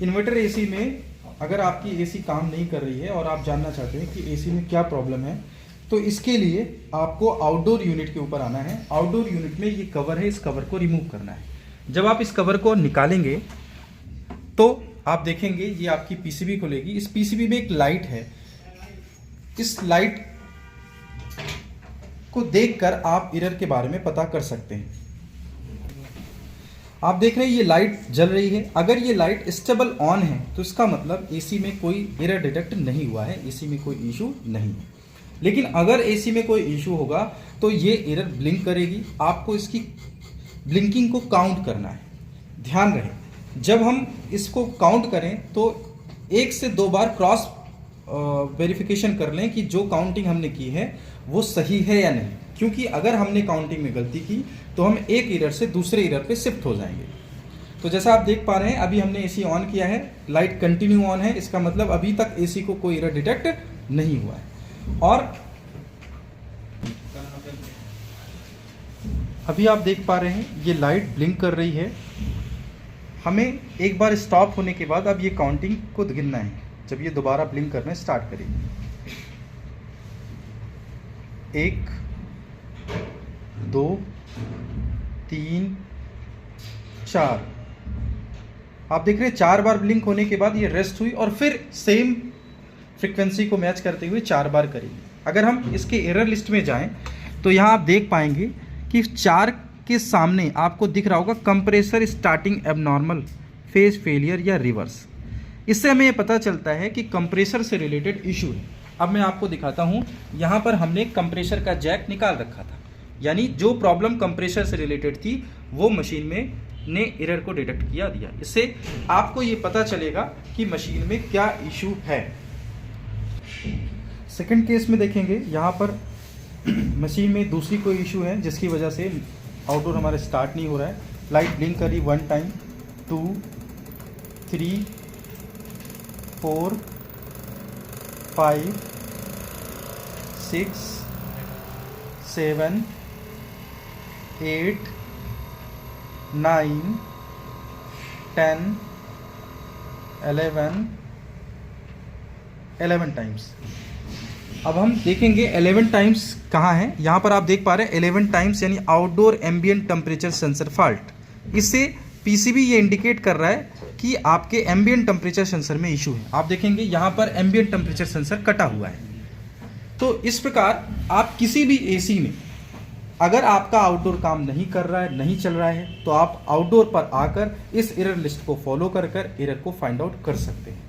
Inverter AC में अगर आपकी एसी काम नहीं कर रही है और आप जानना चाहते हैं कि एसी में क्या प्रॉब्लम है, तो इसके लिए आपको आउटडोर यूनिट के ऊपर आना है। आउटडोर यूनिट में ये कवर है, इस कवर को रिमूव करना है। जब आप इस कवर को निकालेंगे तो आप देखेंगे ये आपकी पीसीबी खुलेगी। इस पीसीबी में एक लाइट है। इस लाइट को देखकर आप एरर के बारे में पता कर सकते हैं। आप देख रहे हैं ये लाइट जल रही है। अगर ये लाइट स्टेबल ऑन है तो इसका मतलब एसी में कोई एरर डिटेक्ट नहीं हुआ है, एसी में कोई इशू नहीं है। लेकिन अगर एसी में कोई इशू होगा तो ये एरर ब्लिंक करेगी। आपको इसकी ब्लिंकिंग को काउंट करना है। ध्यान रहे, जब हम इसको काउंट करें तो 1 से 2 बार क्रॉस वेरिफिकेशन कर लें कि जो काउंटिंग हमने की है वो सही है या नहीं, क्योंकि अगर हमने काउंटिंग में गलती की तो हम एक एरर से दूसरे एरर पे शिफ्ट हो जाएंगे। तो जैसा आप देख पा रहे हैं, अभी हमने एसी ऑन किया है, लाइट कंटिन्यू ऑन है, इसका मतलब अभी तक एसी को कोई एरर डिटेक्ट नहीं हुआ है। और अभी आप देख पा रहे हैं ये लाइट ब्लिंक कर रही है। हमें एक बार स्टॉप होने के बाद अब ये काउंटिंग को गिनना है। जब ये दोबारा ब्लिंक करना स्टार्ट करेगी, 1 2 3 4, आप देख रहे हैं 4 बार ब्लिंक होने के बाद ये रेस्ट हुई और फिर सेम फ्रीक्वेंसी को मैच करते हुए 4 बार करेगी। अगर हम इसके एरर लिस्ट में जाएं तो यहाँ आप देख पाएंगे कि 4 के सामने आपको दिख रहा होगा compressor starting abnormal, phase failure या रिवर्स। इससे हमें ये पता चलता है कि कंप्रेसर से रिलेटेड इशू है। अब मैं आपको दिखाता हूँ, यहाँ पर हमने कंप्रेसर का जैक निकाल रखा था, यानी जो प्रॉब्लम कंप्रेसर से रिलेटेड थी वो मशीन में ने एरर को डिटेक्ट किया दिया। इससे आपको ये पता चलेगा कि मशीन में क्या इशू है। सेकंड केस में देखेंगे, यहाँ पर मशीन में दूसरी कोई इशू है जिसकी वजह से आउटडोर हमारा स्टार्ट नहीं हो रहा है। लाइट ब्लिंक करी 1 टाइम, 2 3 4 5 6 7 8 9 10 11 टाइम्स। अब हम देखेंगे 11 टाइम्स कहाँ है। यहाँ पर आप देख पा रहे हैं 11 टाइम्स यानी outdoor ambient temperature sensor fault. इससे पीसीबी ये इंडिकेट कर रहा है कि आपके एम्बिएंट टेम्परेचर सेंसर में इशू है। आप देखेंगे यहाँ पर एम्बिएंट टेम्परेचर सेंसर कटा हुआ है। तो इस प्रकार आप किसी भी एसी में अगर आपका आउटडोर काम नहीं कर रहा है, नहीं चल रहा है, तो आप आउटडोर पर आकर इस एरर लिस्ट को फॉलो कर एरर को फाइंड आउट कर सकते हैं।